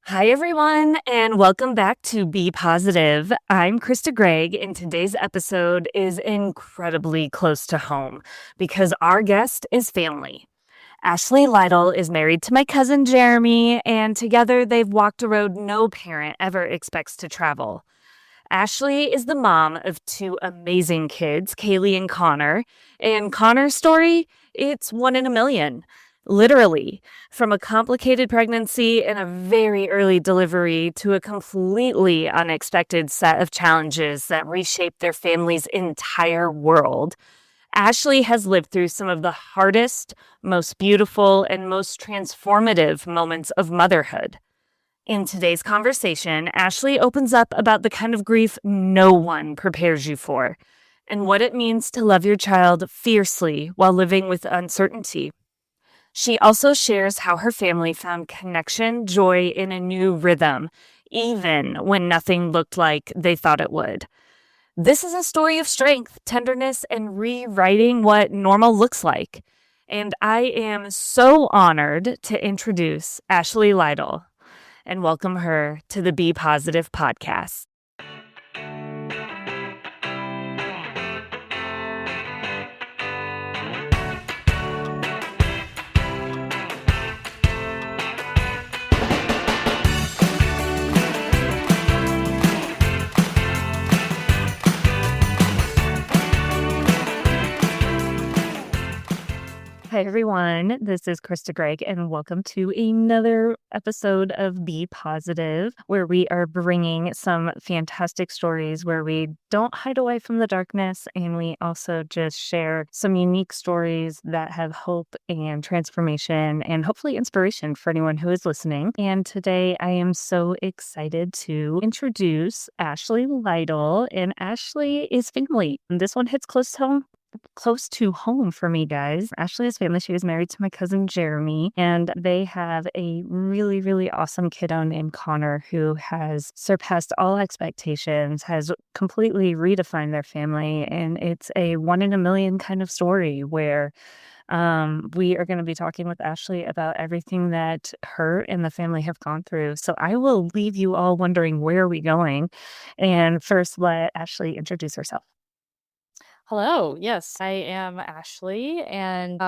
Hi, everyone, and welcome back to Be Positive. I'm Krista Gregg, and today's episode is incredibly close to home because our guest is family. Ashley Lytle is married to my cousin Jeremy, and together they've walked a road no parent ever expects to travel. Ashley is the mom of two amazing kids, Kaylee and Connor. And Connor's story, it's one in a million. Literally, from a complicated pregnancy and a very early delivery to a completely unexpected set of challenges that reshaped their family's entire world. Ashley has lived through some of the hardest, most beautiful, and most transformative moments of motherhood. In today's conversation, Ashley opens up about the kind of grief no one prepares you for and what it means to love your child fiercely while living with uncertainty. She also shares how her family found connection, joy, in a new rhythm, even when nothing looked like they thought it would. This is a story of strength, tenderness, and rewriting what normal looks like. And I am so honored to introduce Ashley Lytle and welcome her to the Be Positive podcast. Hi, everyone. This is Krista Gregg, and welcome to another episode of Be Positive, where we are bringing some fantastic stories where we don't hide away from the darkness, and we also just share some unique stories that have hope and transformation and hopefully inspiration for anyone who is listening. And today I am so excited to introduce Ashley Lytle, and Ashley is family. And this one hits close to home for me, guys. Ashley is family. She was married to my cousin Jeremy, and they have a really, really awesome kiddo named Connor who has surpassed all expectations, has completely redefined their family. And it's a one in a million kind of story where we are going to be talking with Ashley about everything that her and the family have gone through. So I will leave you all wondering, where are we going? And first, let Ashley introduce herself. Hello. Yes, I am Ashley, and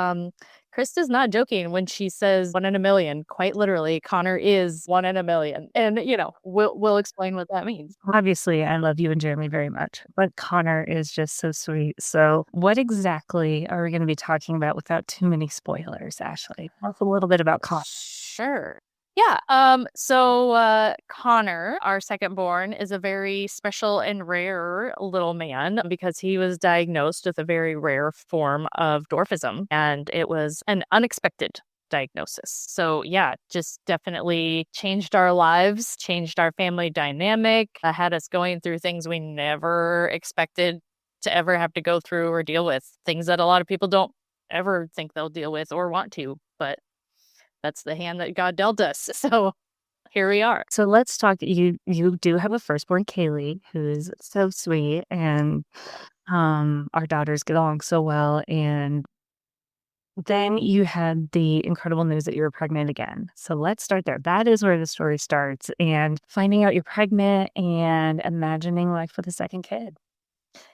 Krista's not joking when she says one in a million. Quite literally, Connor is one in a million, and we'll explain what that means. Obviously, I love you and Jeremy very much, but Connor is just so sweet. So, what exactly are we going to be talking about without too many spoilers, Ashley? Tell us a little bit about Connor. Sure. Yeah. Connor, our second born, is a very special and rare little man because he was diagnosed with a very rare form of dwarfism, and it was an unexpected diagnosis. So yeah, just definitely changed our lives, changed our family dynamic, had us going through things we never expected to ever have to go through or deal with, things that a lot of people don't ever think they'll deal with or want to, but that's the hand that God dealt us. So here we are. So, let's talk. You do have a firstborn, Kaylee, who's so sweet, and our daughters get along so well. And then you had the incredible news that you were pregnant again. So let's start there. That is where the story starts, and finding out you're pregnant and imagining life with a second kid.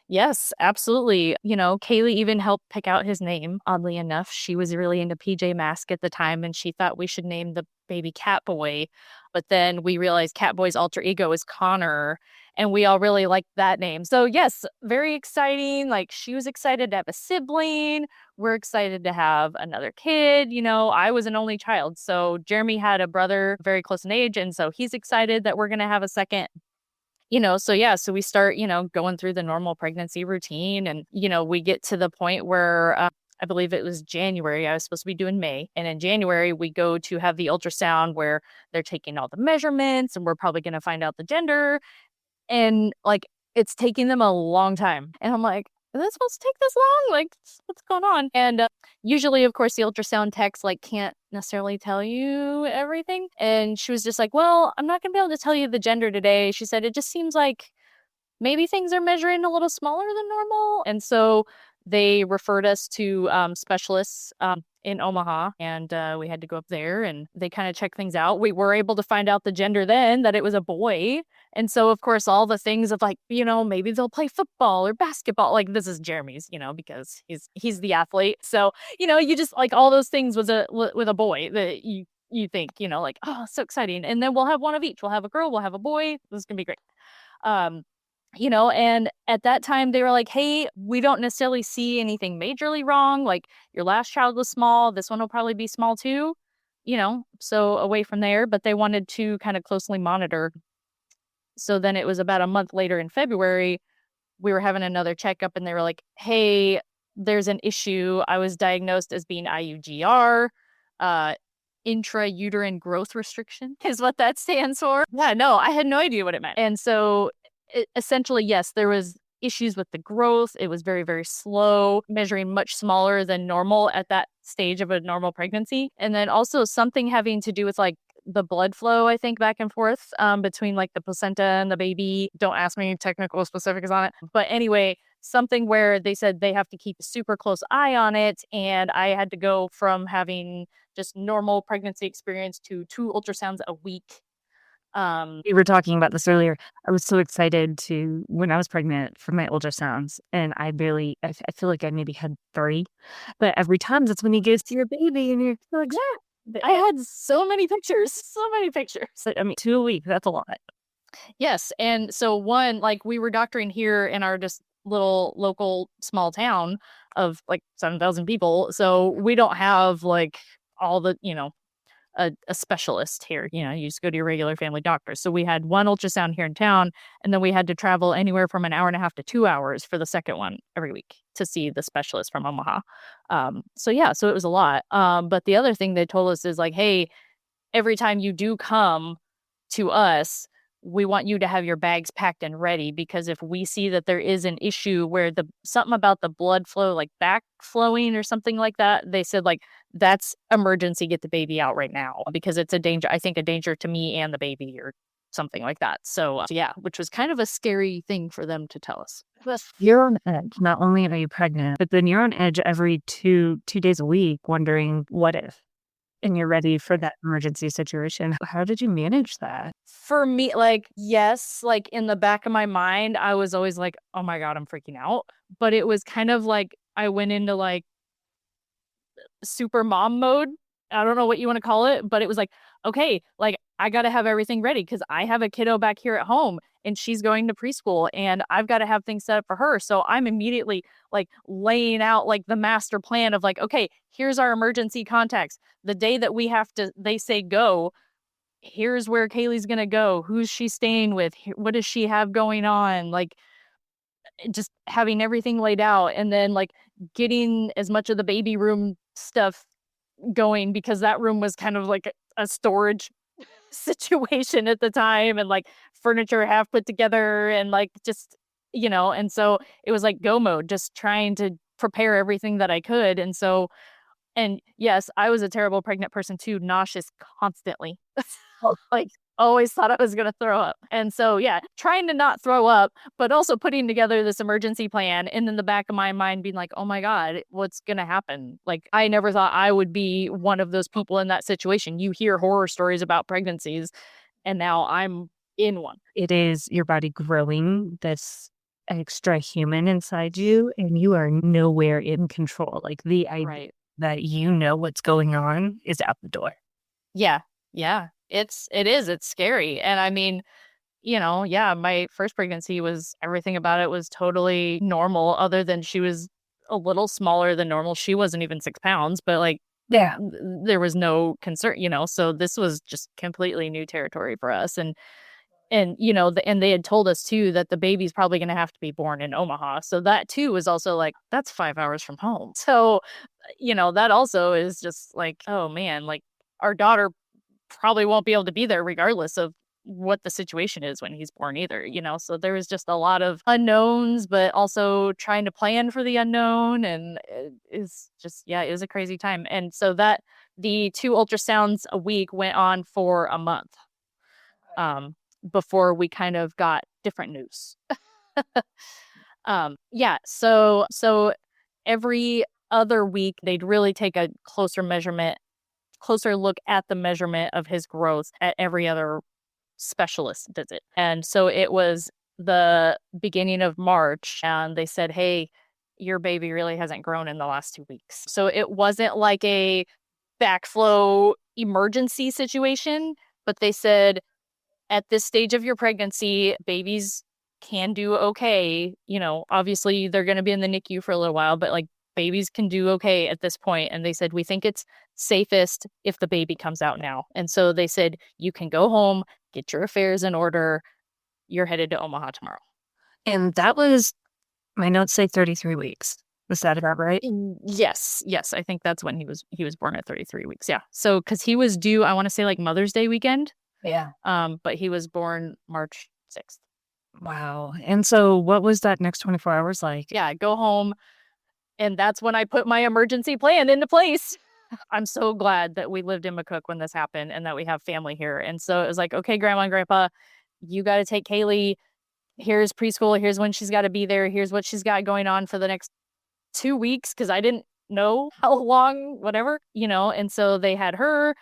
Yes, absolutely. Kaylee even helped pick out his name. Oddly enough, she was really into PJ Masks at the time, and she thought we should name the baby Catboy. But then we realized Catboy's alter ego is Connor, and we all really liked that name. So yes, very exciting. Like, she was excited to have a sibling. We're excited to have another kid. I was an only child, so Jeremy had a brother very close in age, and so he's excited that we're gonna have a second. So we start, going through the normal pregnancy routine, and, we get to the point where I believe it was January. I was supposed to be doing May. And in January, we go to have the ultrasound where they're taking all the measurements, and we're probably going to find out the gender. And like, it's taking them a long time. And I'm like, is this supposed to take this long? Like, what's going on? And usually, of course, the ultrasound techs can't necessarily tell you everything. And she was just like, well, I'm not going to be able to tell you the gender today. She said, it just seems like maybe things are measuring a little smaller than normal. And so they referred us to specialists in Omaha, and we had to go up there and they kind of check things out. We were able to find out the gender then, that it was a boy. And so, of course, all the things of like, maybe they'll play football or basketball. Like this is Jeremy's, because he's the athlete. So, you just like all those things with a boy that you think, like, oh, so exciting. And then we'll have one of each. We'll have a girl, we'll have a boy. This is gonna be great. Um, and at that time they were like, hey, we don't necessarily see anything majorly wrong. Like your last child was small. This one will probably be small too, so away from there. But they wanted to kind of closely monitor. So then it was about a month later in February, we were having another checkup and they were like, hey, there's an issue. I was diagnosed as being IUGR, uh, intrauterine growth restriction is what that stands for. Yeah, no, I had no idea what it meant. And so essentially, yes, there was issues with the growth. It was very, very slow, measuring much smaller than normal at that stage of a normal pregnancy. And then also something having to do with like the blood flow, I think, back and forth between like the placenta and the baby. Don't ask me technical specifics on it. But anyway, something where they said they have to keep a super close eye on it. And I had to go from having just normal pregnancy experience to 2 ultrasounds a week. We were talking about this earlier. I was so excited when I was pregnant for my ultrasounds, and I feel like I maybe had 3, but every time that's when you go see your baby and you're like, I had so many pictures, so many pictures. I mean, 2 a week, that's a lot. Yes. And so one, like we were doctoring here in our just little local small town of like 7,000 people. So we don't have like all the, a specialist here. You just go to your regular family doctor. So we had one ultrasound here in town, and then we had to travel anywhere from an hour and a half to 2 hours for the second one every week to see the specialist from Omaha. So yeah, so it was a lot. But the other thing they told us is like, hey, every time you do come to us, we want you to have your bags packed and ready, because if we see that there is an issue where something about the blood flow, like backflowing or something like that, they said like that's emergency, get the baby out right now, because it's a danger, I think a danger to me and the baby or something like that. So yeah, which was kind of a scary thing for them to tell us. You're on edge. Not only are you pregnant, but then you're on edge every two days a week wondering what if, and you're ready for that emergency situation. How did you manage that? For me, like, yes, like in the back of my mind, I was always like, oh my God, I'm freaking out. But it was kind of like I went into like super mom mode. I don't know what you want to call it, but it was like, okay, like I got to have everything ready because I have a kiddo back here at home and she's going to preschool and I've got to have things set up for her. So I'm immediately like laying out like the master plan of like, okay, here's our emergency contacts. The day that they say go, here's where Kaylee's going to go. Who's she staying with? What does she have going on? Like just having everything laid out and then like getting as much of the baby room stuff going, because that room was kind of like a storage situation at the time, and like furniture half put together and like just and so it was like go mode, just trying to prepare everything that I could. And so, and yes, I was a terrible pregnant person too, nauseous constantly. Like always thought I was going to throw up. And so, yeah, trying to not throw up, but also putting together this emergency plan. And in the back of my mind being like, oh my God, what's going to happen? Like, I never thought I would be one of those people in that situation. You hear horror stories about pregnancies, and now I'm in one. It is your body growing this extra human inside you, and you are nowhere in control. Like the idea Right. that you know what's going on is out the door. Yeah. Yeah. It's scary. And I mean, yeah, my first pregnancy was everything about it was totally normal, other than she was a little smaller than normal. She wasn't even 6 pounds, but like, Yeah. there was no concern, so this was just completely new territory for us. And and they had told us too that the baby's probably going to have to be born in Omaha. So that too was also like, that's 5 hours from home. So, that also is just like, oh man, like our daughter probably won't be able to be there regardless of what the situation is when he's born either, so there was just a lot of unknowns, but also trying to plan for the unknown. And it is just, yeah, it was a crazy time. And so that the 2 ultrasounds a week went on for a month before we kind of got different news. Yeah, so every other week, they'd really take a closer look at the measurement of his growth at every other specialist visit. And so it was the beginning of March, and they said, hey, your baby really hasn't grown in the last 2 weeks. So it wasn't like a backflow emergency situation, but they said, at this stage of your pregnancy, babies can do okay. Obviously they're going to be in the NICU for a little while, but like babies can do okay at this point. And they said, we think it's safest if the baby comes out now. And so they said, you can go home, get your affairs in order. You're headed to Omaha tomorrow. And that was, my notes say 33 weeks. Was that about right? Yes. I think that's when he was born at 33 weeks. Yeah. So because he was due, I want to say like Mother's Day weekend. Yeah. But he was born March 6th. Wow. And so what was that next 24 hours like? Yeah, go home. And that's when I put my emergency plan into place. I'm so glad that we lived in McCook when this happened and that we have family here. And so it was like, okay, Grandma and Grandpa, you got to take Kaylee. Here's preschool. Here's when she's got to be there. Here's what she's got going on for the next 2 weeks, because I didn't know how long, whatever, and so they had her.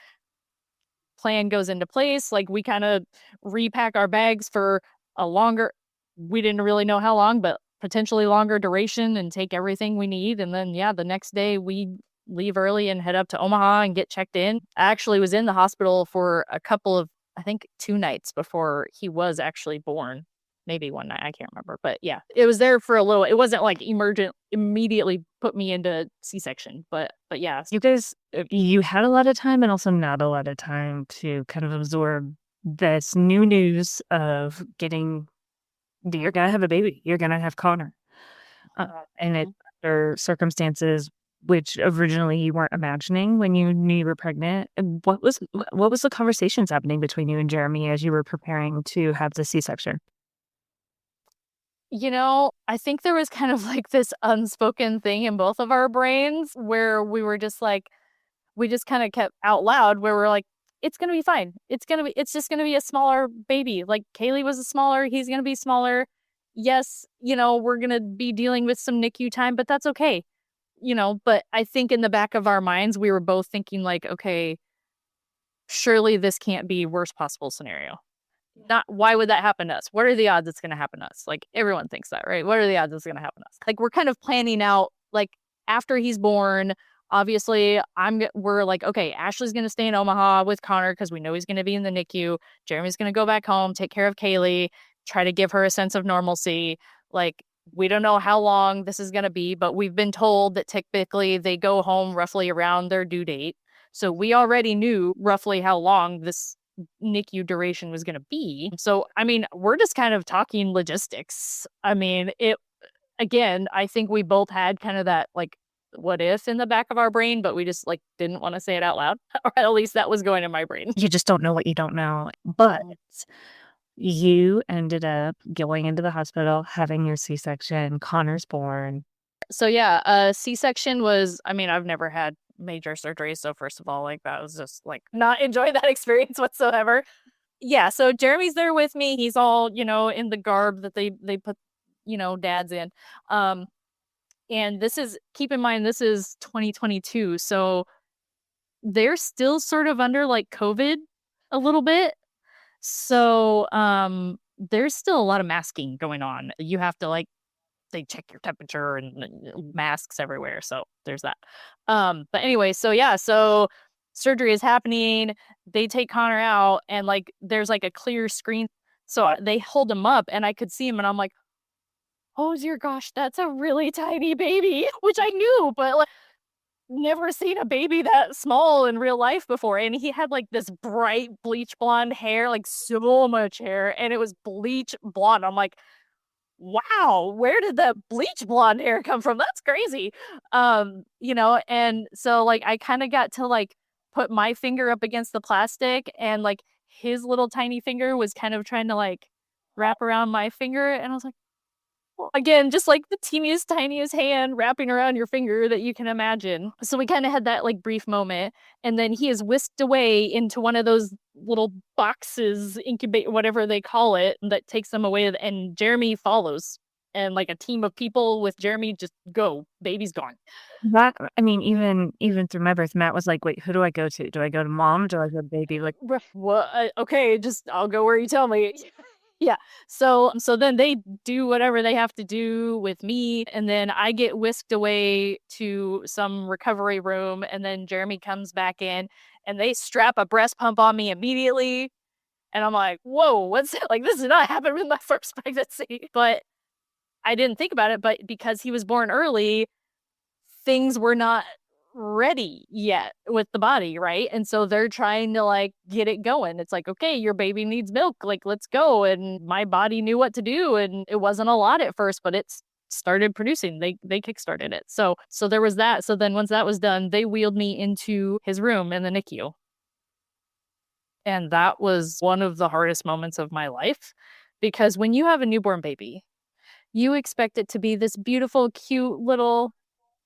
Plan goes into place. Like, we kind of repack our bags for a longer, we didn't really know how long, but potentially longer duration, and take everything we need. And then, the next day we leave early and head up to Omaha and get checked in. I actually was in the hospital for a couple of, I think 2 nights before he was actually born. Maybe one night, I can't remember. But yeah, it was there for a little. It wasn't like emergent, immediately put me into C-section. But yeah. You guys, you had a lot of time and also not a lot of time to kind of absorb this new news of you're going to have a baby. You're going to have Connor. And it under circumstances which originally you weren't imagining when you knew you were pregnant. And what was the conversations happening between you and Jeremy as you were preparing to have the C-section? I think there was kind of like this unspoken thing in both of our brains where we were just like, we just kind of kept out loud where we're like, it's going to be fine. It's just going to be a smaller baby. Like, Kaylee was smaller. He's going to be smaller. Yes, we're going to be dealing with some NICU time, but that's okay. But I think in the back of our minds, we were both thinking like, okay, surely this can't be worst possible scenario. Not, why would that happen to us? What are the odds it's going to happen to us? Like, everyone thinks that, right? What are the odds it's going to happen to us? Like, we're kind of planning out, like, after he's born, obviously we're like, okay, Ashley's going to stay in Omaha with Connor because we know he's going to be in the NICU. Jeremy's going to go back home, take care of Kaylee, try to give her a sense of normalcy. Like, we don't know how long this is going to be, but we've been told that typically they go home roughly around their due date. So we already knew roughly how long this NICU duration was going to be. So, I mean, we're just kind of talking logistics. I mean, I think we both had kind of that, like, what if in the back of our brain, but we just like didn't want to say it out loud. Or at least that was going in my brain. You just don't know what you don't know. But you ended up going into the hospital, having your C-section, Connor's born. So yeah, C-section was, I mean, I've never had major surgery. So first of all, like, that was just like not enjoying that experience whatsoever. Yeah. So Jeremy's there with me. He's all, in the garb that they put, dads in. And keep in mind, this is 2022. So they're still sort of under like COVID a little bit. So, there's still a lot of masking going on. You have to, like, they check your temperature and masks everywhere. So there's that. But anyway, so yeah, so surgery is happening. They take Connor out and like, there's like a clear screen. So they hold him up and I could see him and I'm like, oh dear gosh, that's a really tiny baby, which I knew, but like, never seen a baby that small in real life before. And he had like this bright bleach blonde hair, like so much hair, and it was bleach blonde. I'm like, wow, where did that bleach blonde hair come from? That's crazy. And so like I kind of got to like put my finger up against the plastic, and like his little tiny finger was kind of trying to like wrap around my finger, and I was like, again, just like the teeniest, tiniest hand wrapping around your finger that you can imagine. So we kind of had that like brief moment. And then he is whisked away into one of those little boxes, incubate, whatever they call it, that takes them away. And Jeremy follows. and like a team of people with Jeremy, just go, baby's gone. That I mean, even through my birth, Matt was like, "Wait, who do I go to? Do I go to mom? Do I go to baby?" Like, Well, okay, just I'll go where you tell me. Yeah. So then they do whatever they have to do with me, and then I get whisked away to some recovery room, and then Jeremy comes back in and they strap a breast pump on me immediately. And I'm like, whoa, what's that? Like, this did not happen with my first pregnancy. But I didn't think about it. But because he was born early, things were not ready yet with the body, right? And so they're trying to like get it going. It's like, okay, your baby needs milk, like let's go. And my body knew what to do, and it wasn't a lot at first, but it's started producing. They kickstarted it. So there was that. So then once that was done, they wheeled me into his room in the NICU. And that was one of the hardest moments of my life, because when you have a newborn baby, you expect it to be this beautiful, cute little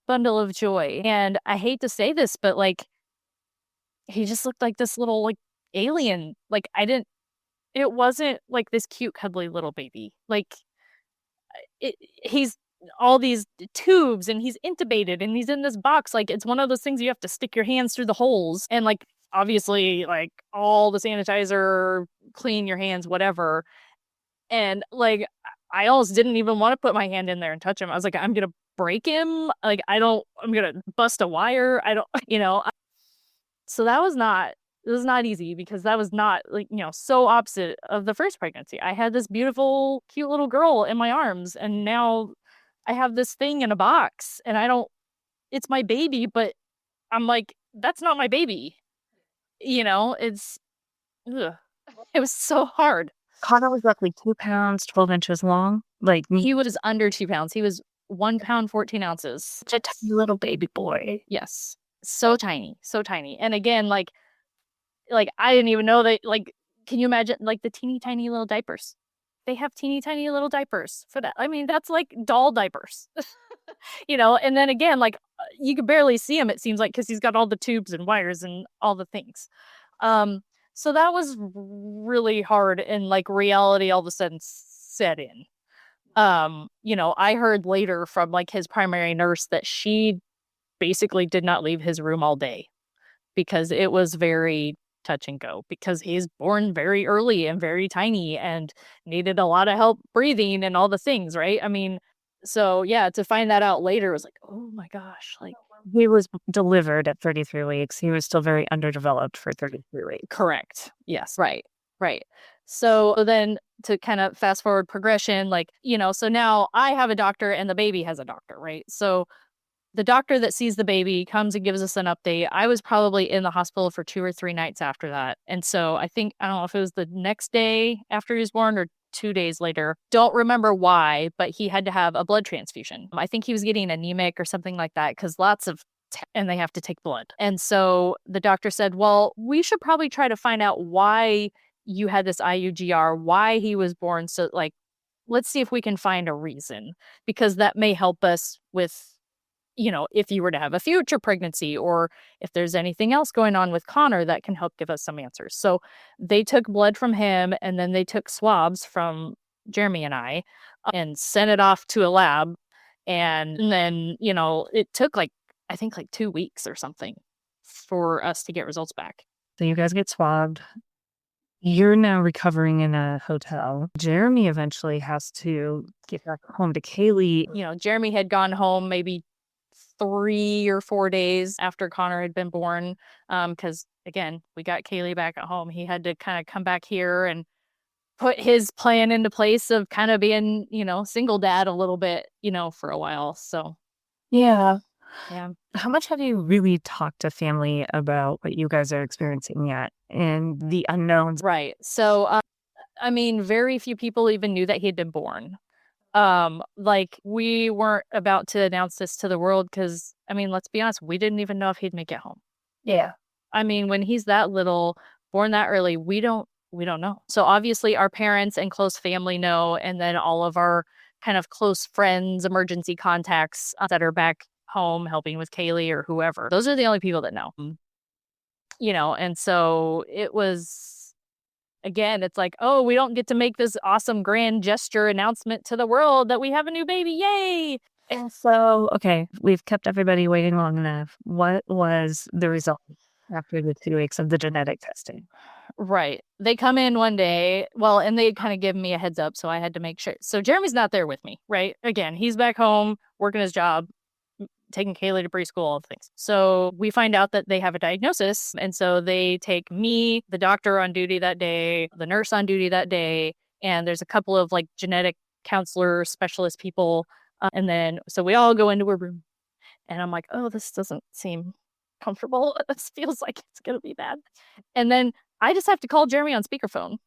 bundle of joy. And I hate to say this, but like he just looked like this little like alien. Like it wasn't like this cute cuddly little baby. Like he's all these tubes and he's intubated and he's in this box. Like it's one of those things you have to stick your hands through the holes and like obviously like all the sanitizer, clean your hands, whatever. And like I almost didn't even want to put my hand in there and touch him. I was like, I'm gonna break him. Like I'm gonna bust a wire. I don't, So it was not easy, because that was not like, so opposite of the first pregnancy. I had this beautiful, cute little girl in my arms, and now I have this thing in a box, and it's my baby, but I'm like, that's not my baby. It's, ugh. It was so hard. Connor was roughly 2 pounds, 12 inches long. Like, He was under 2 pounds. He was 1 pound, 14 ounces. such a tiny little baby boy. Yes. So tiny, so tiny. And again, like I didn't even know that, like, can you imagine like the teeny tiny little diapers? They have teeny tiny little diapers for that. I mean, that's like doll diapers. And then again, like you could barely see him, it seems like, because he's got all the tubes and wires and all the things. Um, so that was really hard, and like reality all of a sudden set in. I heard later from like his primary nurse that she basically did not leave his room all day, because it was very touch and go, because he's born very early and very tiny and needed a lot of help breathing and all the things, right? I mean, so yeah, to find that out later was like, oh my gosh, like He was delivered at 33 weeks. He was still very underdeveloped for 33 weeks. correct. Yes, right. Right. So then to kind of fast forward progression, like, so now I have a doctor and the baby has a doctor, right? So the doctor that sees the baby comes and gives us an update. I was probably in the hospital for 2 or 3 nights after that. And so I don't know if it was the next day after he was born or 2 days later. Don't remember why, but he had to have a blood transfusion. I think he was getting anemic or something like that, because and they have to take blood. And so the doctor said, well, we should probably try to find out why you had this IUGR, why he was born. So like, let's see if we can find a reason, because that may help us with, if you were to have a future pregnancy, or if there's anything else going on with Connor that can help give us some answers. So they took blood from him, and then they took swabs from Jeremy and I and sent it off to a lab. And then, it took I think 2 weeks or something for us to get results back. So you guys get swabbed. You're now recovering in a hotel. Jeremy eventually has to get back home to Kaylee. Jeremy had gone home maybe 3 or 4 days after Connor had been born. Because again, we got Kaylee back at home. He had to kind of come back here and put his plan into place of kind of being, single dad a little bit, for a while. So Yeah. yeah. How much have you really talked to family about what you guys are experiencing yet and the unknowns? Right. So, I mean, very few people even knew that he had been born. Like we weren't about to announce this to the world, because I mean, let's be honest, we didn't even know if he'd make it home. Yeah. I mean, when he's that little, born that early, we don't know. So obviously our parents and close family know, and then all of our kind of close friends, emergency contacts that are back home helping with Kaylee or whoever. Those are the only people that know. And so it was again, it's like, oh, we don't get to make this awesome grand gesture announcement to the world that we have a new baby. Yay. And so, okay, we've kept everybody waiting long enough. What was the result after the 2 weeks of the genetic testing? Right. They come in one day, well, and they kind of give me a heads up, so I had to make sure. So Jeremy's not there with me, right? Again, he's back home working his job, taking Kaylee to preschool, all the things. So we find out that they have a diagnosis. And so they take me, the doctor on duty that day, the nurse on duty that day, and there's a couple of like genetic counselor specialist people. And then, so we all go into a room, and I'm like, oh, this doesn't seem comfortable. This feels like it's going to be bad. And then I just have to call Jeremy on speakerphone.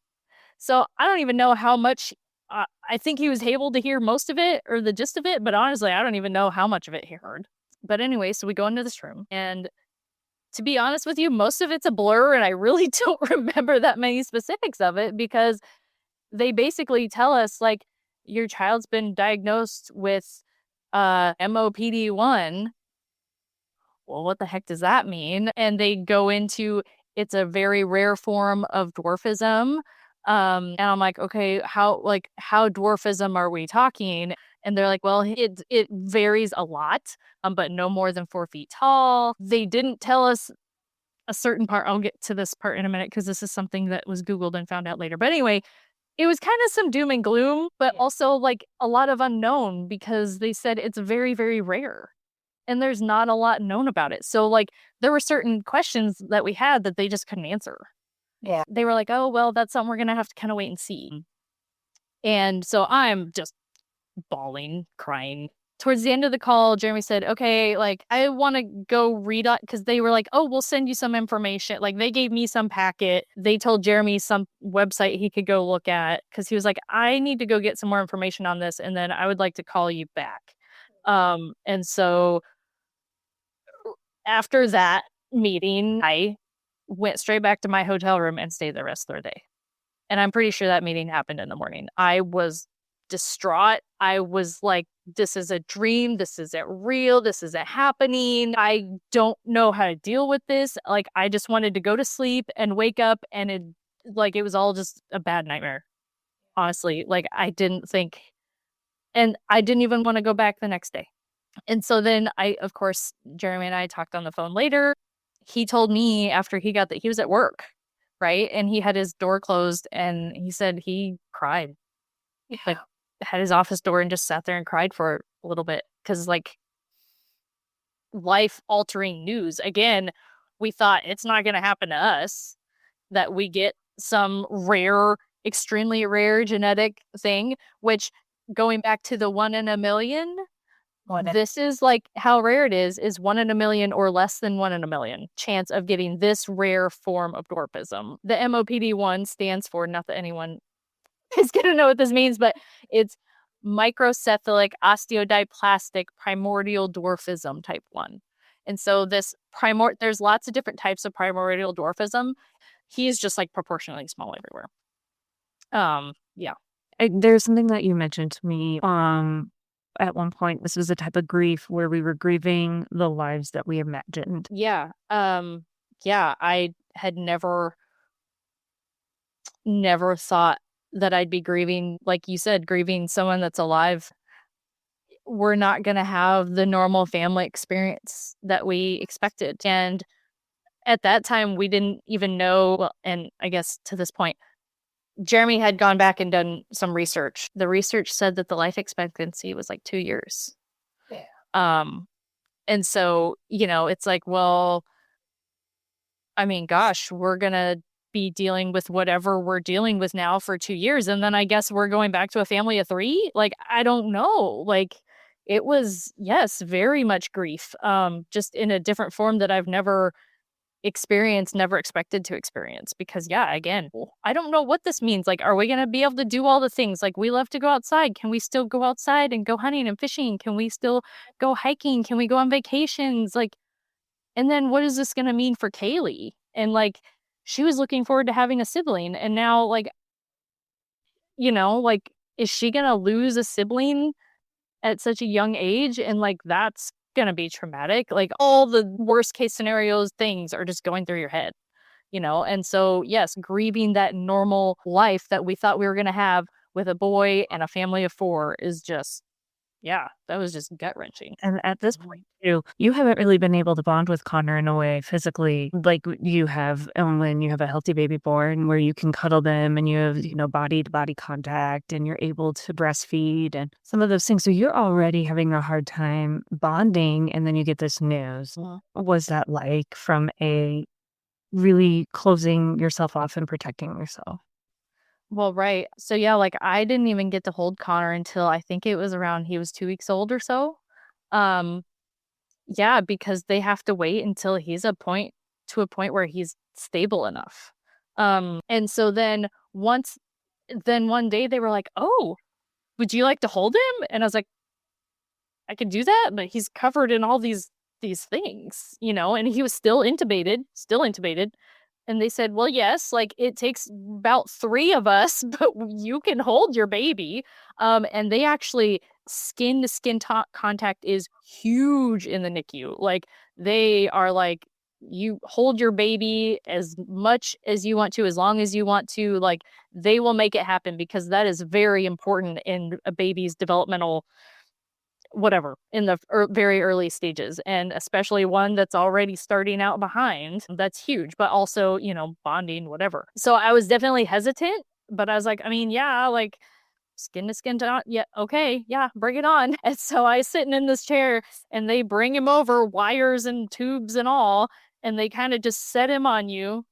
So I don't even know how much. I think he was able to hear most of it or the gist of it, but honestly, I don't even know how much of it he heard. But anyway, so we go into this room, and to be honest with you, most of it's a blur, and I really don't remember that many specifics of it, because they basically tell us, like, your child's been diagnosed with MOPD1. Well, what the heck does that mean? And they go into, it's a very rare form of dwarfism. And I'm like, okay, how dwarfism are we talking? And they're like, well, it varies a lot, but no more than 4 feet tall. They didn't tell us a certain part. I'll get to this part in a minute, because this is something that was Googled and found out later. But anyway, it was kind of some doom and gloom, but also like a lot of unknown, because they said it's very, very rare. And there's not a lot known about it. So like there were certain questions that we had that they just couldn't answer. Yeah. They were like, oh, well, that's something we're going to have to kind of wait and see. And so I'm just bawling, crying. Towards the end of the call, Jeremy said, okay, like, I want to go read it, because they were like, oh, we'll send you some information. Like, they gave me some packet. They told Jeremy some website he could go look at, because he was like, I need to go get some more information on this, and then I would like to call you back. And so after that meeting, I went straight back to my hotel room and stayed the rest of the day. And I'm pretty sure that meeting happened in the morning. I was distraught. I was like, this is a dream. This isn't real. This isn't happening. I don't know how to deal with this. Like, I just wanted to go to sleep and wake up, and it was all just a bad nightmare. Honestly, like, I didn't think, and I didn't even want to go back the next day. And so then of course, Jeremy and I talked on the phone later. He told me after he got that he was at work, right? And he had his door closed, and he said he cried. Yeah. Like, had his office door and just sat there and cried for a little bit, because like life altering news. Again, we thought it's not going to happen to us, that we get some rare, extremely rare genetic thing, which, going back to the 1 in a million, this is like how rare it is 1 in a million or less than 1 in a million chance of getting this rare form of dwarfism. The MOPD1 stands for, not that anyone is going to know what this means, but it's microcephalic osteodysplastic primordial dwarfism type 1. And so there's lots of different types of primordial dwarfism. He's just like proportionally small everywhere. Yeah. There's something that you mentioned to me at one point. This was a type of grief where we were grieving the lives that we imagined. Yeah. I had never thought that I'd be grieving, like you said, grieving someone that's alive. We're not going to have the normal family experience that we expected. And at that time, we didn't even know, well, and I guess to this point, Jeremy had gone back and done some research. The research said that the life expectancy was like 2 years. Yeah. And so, it's like, well, I mean, gosh, we're going to be dealing with whatever we're dealing with now for 2 years. And then I guess we're going back to a family of 3. Like, I don't know. Like, it was, yes, very much grief, just in a different form that I've never experienced, never expected to experience. Because, yeah, again, I don't know what this means. Like, are we going to be able to do all the things? Like, we love to go outside. Can we still go outside and go hunting and fishing? Can we still go hiking? Can we go on vacations? Like, and then what is this going to mean for Kaylee? And like, she was looking forward to having a sibling. And now, like, like, is she going to lose a sibling at such a young age? And like, that's going to be traumatic. Like, all the worst case scenarios things are just going through your head. And so, yes, grieving that normal life that we thought we were going to have with a boy and a family of 4 is just, yeah, that was just gut wrenching. And at this point too, you haven't really been able to bond with Connor in a way physically like you have when you have a healthy baby born, where you can cuddle them and you have, body to body contact and you're able to breastfeed and some of those things. So you're already having a hard time bonding, and then you get this news. What was that like from a really closing yourself off and protecting yourself? Well, right. So yeah, like I didn't even get to hold Connor until I think it was around he was 2 weeks old or so. Um, yeah, because they have to wait until he's a point where he's stable enough. And so then one day they were like, "Oh, would you like to hold him?" And I was like, "I could do that, but he's covered in all these things, and he was still intubated. And they said, "Well, yes, like it takes about 3 of us, but you can hold your baby." And they actually skin to skin contact is huge in the NICU. Like they are like, you hold your baby as much as you want to, as long as you want to. Like they will make it happen because that is very important in a baby's developmental whatever in the very early stages, and especially one that's already starting out behind. That's huge, but also, bonding, whatever. So I was definitely hesitant, but I was like, I mean, yeah, like skin to skin to, yeah, okay, yeah, bring it on. And so I sitting in this chair and they bring him over, wires and tubes and all, and they kind of just set him on you.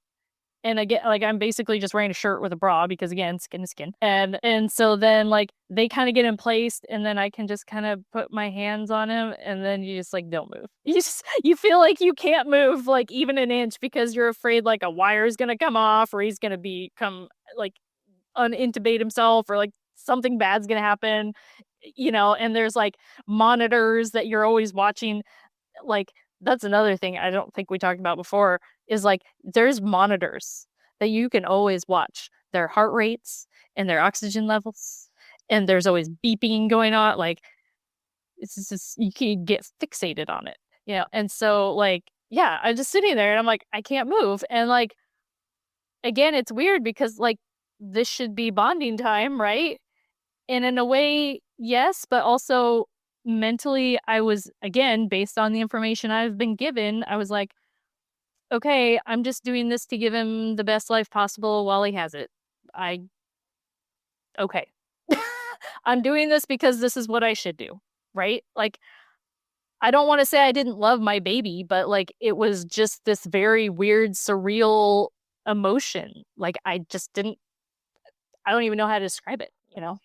And again, like I'm basically just wearing a shirt with a bra because again, skin to skin. And so then like they kind of get in place, and then I can just kind of put my hands on him, and then you just like don't move. You feel like you can't move like even an inch because you're afraid like a wire is gonna come off, or he's gonna become like unintubate himself, or like something bad's gonna happen. And there's like monitors that you're always watching. Like that's another thing I don't think we talked about before, is like there's monitors that you can always watch their heart rates and their oxygen levels, and there's always beeping going on. Like it's just you can get fixated on it, and so like yeah, I'm just sitting there and I'm like I can't move. And like again, it's weird because like this should be bonding time, right? And in a way, yes, but also mentally, I was, again, based on the information I've been given, I was like, okay, I'm just doing this to give him the best life possible while he has it. I, okay. I'm doing this because this is what I should do, right? Like, I don't want to say I didn't love my baby, but like, it was just this very weird, surreal emotion. Like, I don't even know how to describe it.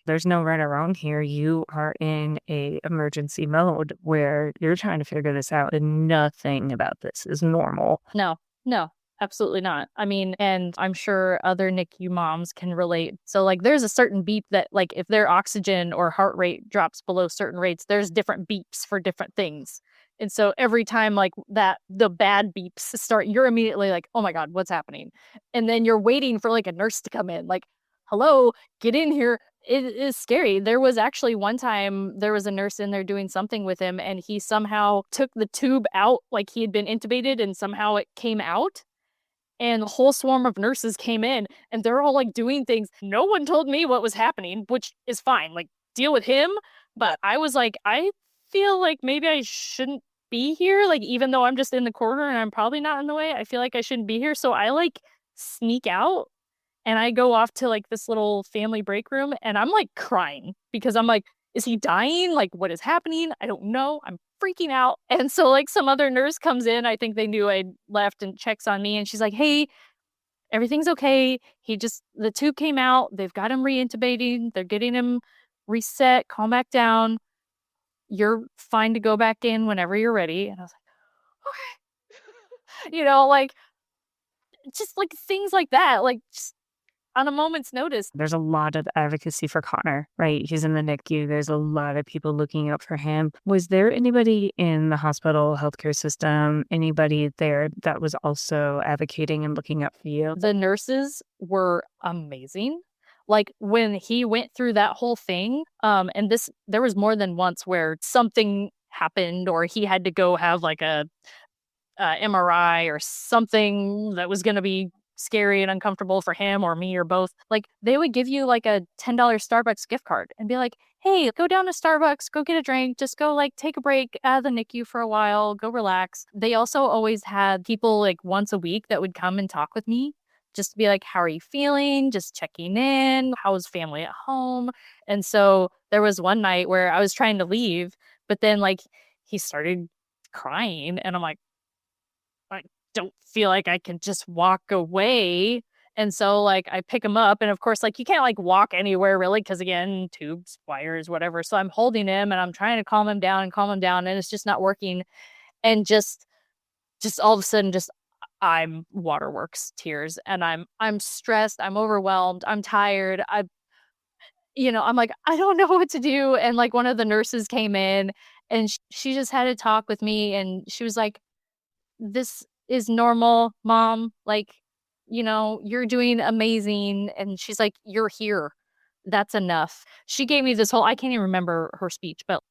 There's no right or wrong here. You are in a emergency mode where you're trying to figure this out, and nothing about this is normal. No, no, absolutely not. I mean, and I'm sure other NICU moms can relate. So, like, there's a certain beep that, like, if their oxygen or heart rate drops below certain rates, there's different beeps for different things. And so every time, like, the bad beeps start, you're immediately like, oh my God, what's happening? And then you're waiting for, like, a nurse to come in, like, hello, get in here. It is scary. There was actually one time there was a nurse in there doing something with him, and he somehow took the tube out, like he had been intubated, and somehow it came out. And the whole swarm of nurses came in, and they're all like doing things. No one told me what was happening, which is fine. Like, deal with him. But I was like, I feel like maybe I shouldn't be here. Like, even though I'm just in the corner and I'm probably not in the way, I feel like I shouldn't be here. So I like sneak out and I go off to like this little family break room, and I'm like crying because I'm like, is he dying? Like, what is happening? I don't know. I'm freaking out. And so like some other nurse comes in. I think they knew I left, and checks on me, and she's like, hey, everything's okay. The tube came out. They've got him reintubating. They're getting him reset, calm back down. You're fine to go back in whenever you're ready. And I was like, okay. Like just like things like that. Like just on a moment's notice. There's a lot of advocacy for Connor, right? He's in the NICU. There's a lot of people looking out for him. Was there anybody in the hospital healthcare system, anybody there that was also advocating and looking out for you? The nurses were amazing. Like when he went through that whole thing, and there was more than once where something happened, or he had to go have like a MRI or something that was going to be scary and uncomfortable for him or me or both, like they would give you like a $10 Starbucks gift card and be like, hey, go down to Starbucks, go get a drink, just go like take a break out of the NICU for a while, go relax. They also always had people like once a week that would come and talk with me just to be like, how are you feeling? Just checking in. How's family at home? And so there was one night where I was trying to leave, but then like he started crying and I'm like, I don't feel like I can just walk away. And so like I pick him up and of course like you can't like walk anywhere really because again, tubes, wires, whatever. So I'm holding him and I'm trying to calm him down and it's just not working. And just all of a sudden just I'm waterworks tears and I'm stressed, I'm overwhelmed, I'm tired. I'm like I don't know what to do and like one of the nurses came in and she just had to talk with me and she was like this is normal, mom. Like, you're doing amazing. And she's like, you're here. That's enough. She gave me this whole, I can't even remember her speech, but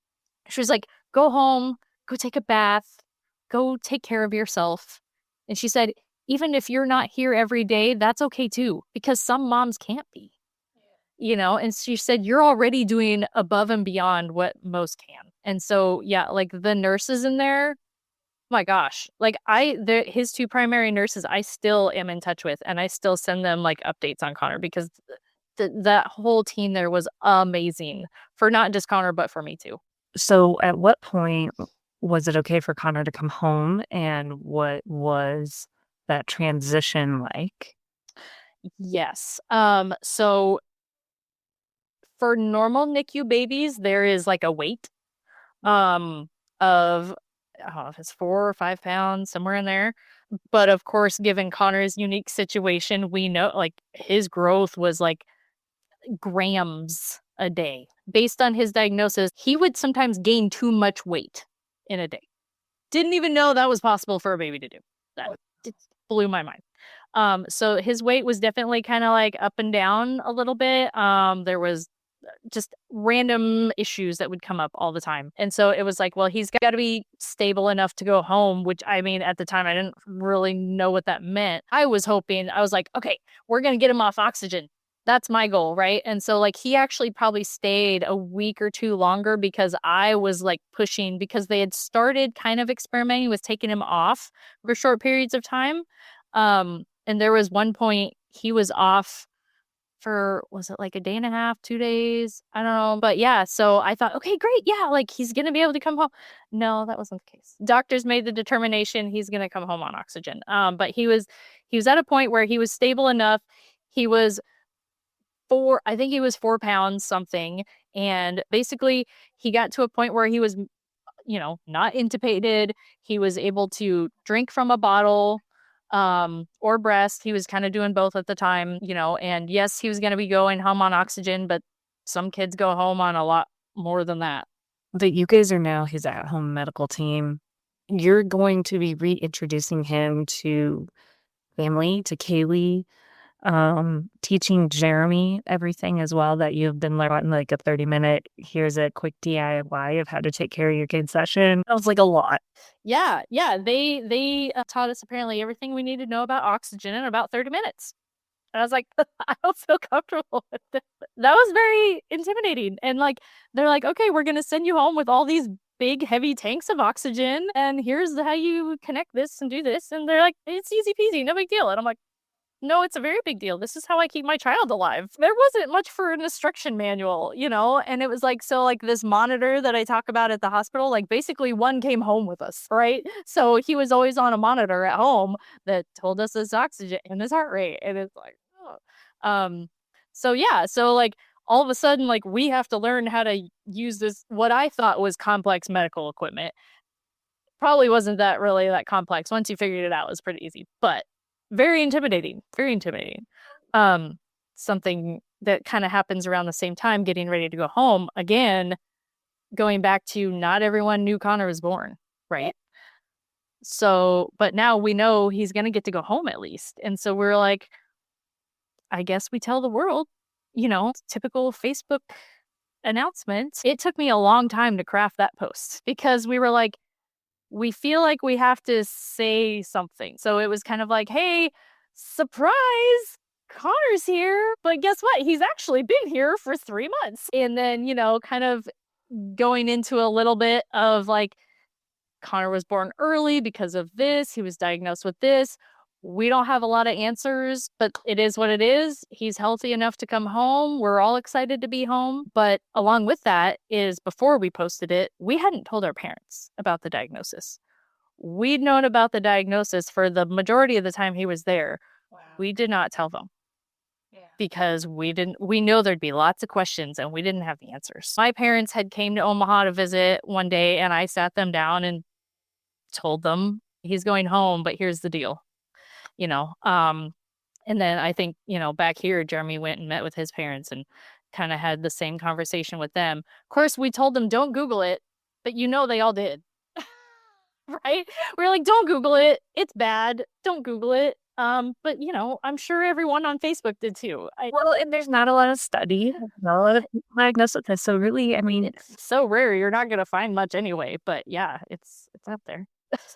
she was like, go home, go take a bath, go take care of yourself. And she said, even if you're not here every day, that's okay too, because some moms can't be, and she said, you're already doing above and beyond what most can. And so, yeah, like the nurses in there, my gosh, like his two primary nurses I still am in touch with and I still send them like updates on Connor because that whole team there was amazing for not just Connor but for me too. So at what point was it okay for Connor to come home, and what was that transition like? Yes. So for normal NICU babies there is like a weight of I don't know if it's 4 or 5 pounds, somewhere in there. But of course, given Connor's unique situation, we know like his growth was like grams a day. Based on his diagnosis, he would sometimes gain too much weight in a day. Didn't even know that was possible for a baby to do. That just blew my mind. So his weight was definitely kind of like up and down a little bit. There was just random issues that would come up all the time. And so it was like, well, he's got to be stable enough to go home, which I mean, at the time, I didn't really know what that meant. I was like, okay, we're going to get him off oxygen. That's my goal, right? And so, like, he actually probably stayed a week or two longer because I was like pushing because they had started kind of experimenting with taking him off for short periods of time. And there was one point he was off for was it like a day and a half, 2 days? I don't know. But yeah, so I thought, okay, great. Yeah, like he's gonna be able to come home. No, that wasn't the case. Doctors made the determination he's gonna come home on oxygen. But he was at a point where he was stable enough. He was I think he was 4 pounds something. And basically he got to a point where he was, not intubated. He was able to drink from a bottle or breast. He was kind of doing both at the time, and yes, he was going to be going home on oxygen, but some kids go home on a lot more than that. That you guys are now his at-home medical team. You're going to be reintroducing him to family, to Kaylee, teaching Jeremy everything as well that you've been learning, like a 30-minute, here's a quick DIY of how to take care of your kid session. That was like a lot. Yeah, yeah. They taught us apparently everything we need to know about oxygen in about 30 minutes. And I was like, I don't feel comfortable with this. That was very intimidating. And like, they're like, okay, we're going to send you home with all these big, heavy tanks of oxygen. And here's how you connect this and do this. And they're like, it's easy peasy, no big deal. And I'm like, no, it's a very big deal. This is how I keep my child alive. There wasn't much for an instruction manual, and it was like, so like this monitor that I talk about at the hospital, like basically one came home with us, right? So he was always on a monitor at home that told us his oxygen and his heart rate. And it's like, oh. So yeah, so like all of a sudden, like we have to learn how to use this, what I thought was complex medical equipment. Probably wasn't that complex. Once you figured it out, it was pretty easy, but very intimidating, very intimidating. Something that kind of happens around the same time, getting ready to go home again, going back to not everyone knew Connor was born, right? So, but now we know he's going to get to go home at least. And so we're like, I guess we tell the world, typical Facebook announcements. It took me a long time to craft that post because we were like, we feel like we have to say something. So it was kind of like, hey, surprise, Connor's here. But guess what? He's actually been here for 3 months. And then, kind of going into a little bit of like, Connor was born early because of this. He was diagnosed with this. We don't have a lot of answers, but it is what it is. He's healthy enough to come home. We're all excited to be home. But along with that is before we posted it, we hadn't told our parents about the diagnosis. We'd known about the diagnosis for the majority of the time he was there. Wow. We did not tell them. Yeah. Because we know there'd be lots of questions and we didn't have the answers. My parents had came to Omaha to visit one day and I sat them down and told them he's going home, but here's the deal, you know. And then I think, back here, Jeremy went and met with his parents and kind of had the same conversation with them. Of course, we told them don't Google it, but they all did. Right? We were like, don't Google it. It's bad. Don't Google it. But I'm sure everyone on Facebook did too. Well, and there's not a lot of study, not a lot of diagnosed with this. So really, I mean, it's so rare. You're not going to find much anyway. But yeah, it's out there.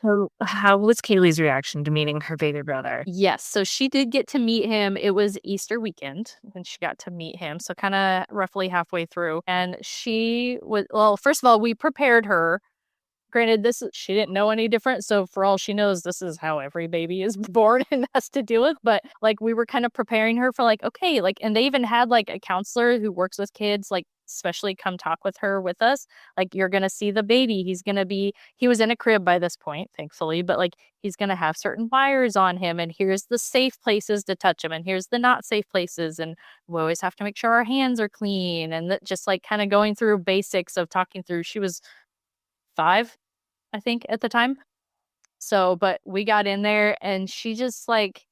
So how was Kaylee's reaction to meeting her baby brother? Yes. So she did get to meet him. It was Easter weekend and she got to meet him. So kind of roughly halfway through. And she was, well, first of all, we prepared her. Granted, she didn't know any different. So for all she knows, this is how every baby is born and has to deal with. But like we were kind of preparing her for like, okay, like, and they even had like a counselor who works with kids, like especially come talk with her with us. Like you're going to see the baby. He was in a crib by this point, thankfully, but like he's going to have certain wires on him. And here's the safe places to touch him. And here's the not safe places. And we always have to make sure our hands are clean. And just like kind of going through basics of talking through. She was 5, I think, at the time. So, but we got in there and she just like,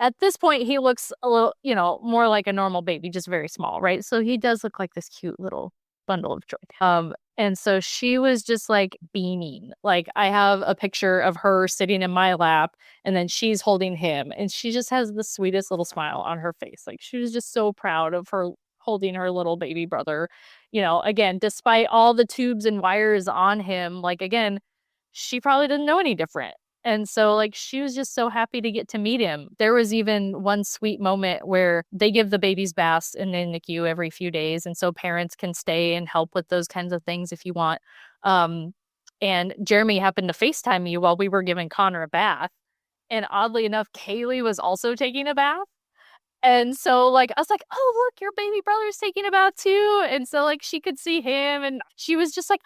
at this point, he looks a little, more like a normal baby, just very small, right? So he does look like this cute little bundle of joy. And so she was just like beaming. Like I have a picture of her sitting in my lap and then she's holding him and she just has the sweetest little smile on her face. Like she was just so proud of her holding her little baby brother. Again, despite all the tubes and wires on him, like again, she probably didn't know any different. And so like she was just so happy to get to meet him. There was even one sweet moment where they give the babies baths in the NICU every few days. And so parents can stay and help with those kinds of things if you want. And Jeremy happened to FaceTime me while we were giving Connor a bath. And oddly enough, Kaylee was also taking a bath. And so, like, I was like, oh, look, your baby brother's taking a bath too. And so, like, she could see him and she was just like,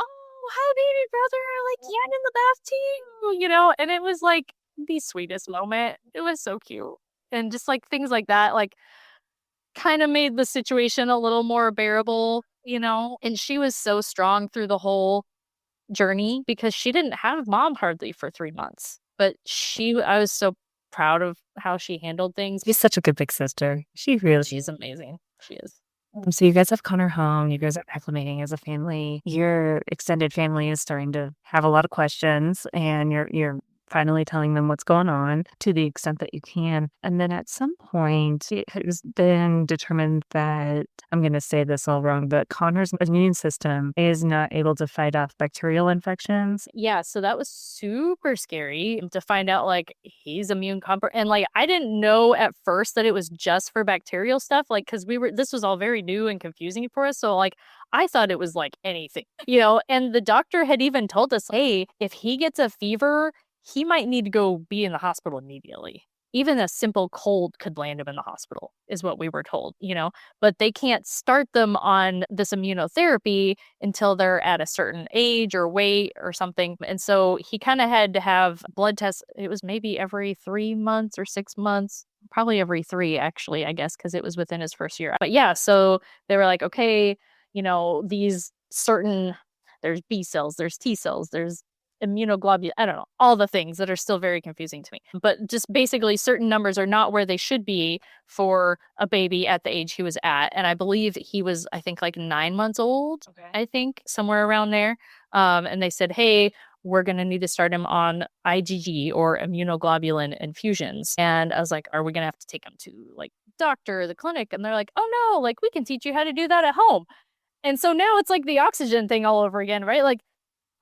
oh, hi, baby brother. Like, yeah, I'm in the bath too, and it was like the sweetest moment. It was so cute. And just like things like that, like, kind of made the situation a little more bearable. And she was so strong through the whole journey because she didn't have mom hardly for 3 months. But I was so proud of how she handled things. She's such a good big sister. She's amazing. She is. So you guys have Connor home. You guys are acclimating as a family. Your extended family is starting to have a lot of questions, and you're finally telling them what's going on to the extent that you can. And then at some point, it has been determined that, I'm going to say this all wrong, but Connor's immune system is not able to fight off bacterial infections. Yeah, so that was super scary to find out, like, he's immune compromised. And, like, I didn't know at first that it was just for bacterial stuff, like, because this was all very new and confusing for us. So, like, I thought it was, like, anything, and the doctor had even told us, hey, if he gets a fever, he might need to go be in the hospital immediately. Even a simple cold could land him in the hospital, is what we were told, but they can't start them on this immunotherapy until they're at a certain age or weight or something. And so he kind of had to have blood tests. It was maybe every 3 months or 6 months, probably every 3, actually, I guess, because it was within his first year. But yeah, so they were like, okay, these certain, there's B cells, there's T cells, there's immunoglobulin, I don't know, all the things that are still very confusing to me. But just basically certain numbers are not where they should be for a baby at the age he was at. And I believe he was, I think, like 9 months old, okay. I think, somewhere around there. And they said, hey, we're going to need to start him on IgG or immunoglobulin infusions. And I was like, are we going to have to take him to like doctor, the clinic? And they're like, oh no, like we can teach you how to do that at home. And so now it's like the oxygen thing all over again, right? Like,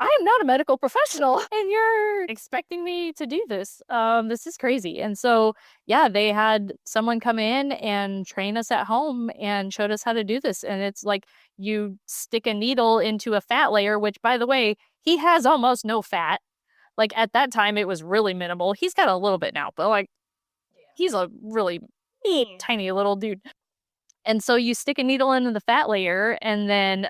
I am not a medical professional and you're expecting me to do this. This is crazy. And so, yeah, they had someone come in and train us at home and showed us how to do this. And it's like you stick a needle into a fat layer, which, by the way, he has almost no fat. Like at that time, it was really minimal. He's got a little bit now, but like he's a really tiny little dude. And so you stick a needle into the fat layer and then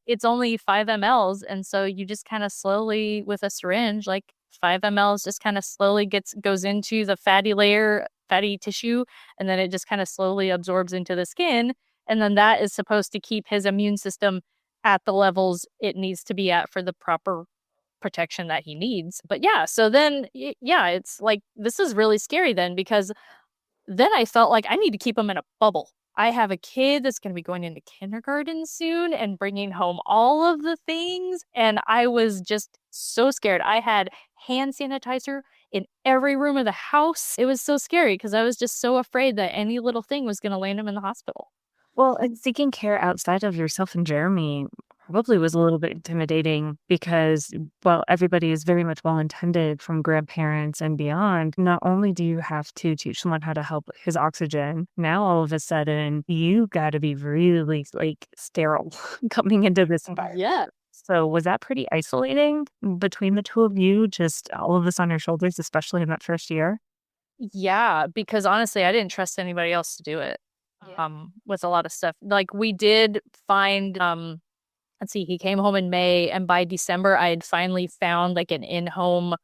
it's only 5 mLs. And so you just kind of slowly with a syringe, like 5 mLs just kind of slowly goes into the fatty layer, fatty tissue, and then it just kind of slowly absorbs into the skin. And then that is supposed to keep his immune system at the levels it needs to be at for the proper protection that he needs. But yeah, so then yeah, it's like this is really scary then because then I felt like I need to keep him in a bubble. I have a kid that's going to be going into kindergarten soon and bringing home all of the things. And I was just so scared. I had hand sanitizer in every room of the house. It was so scary because I was just so afraid that any little thing was going to land him in the hospital. Well, and seeking care outside of yourself and Jeremy probably was a little bit intimidating because, well, everybody is very much well intended from grandparents and beyond. Not only do you have to teach someone how to help his oxygen, now all of a sudden you got to be really like sterile coming into this environment. Yeah. So was that pretty isolating between the two of you, just all of this on your shoulders, especially in that first year? Yeah, because honestly, I didn't trust anybody else to do it. With a lot of stuff. Like we did find let's see, he came home in May and by December I had finally found like an in-home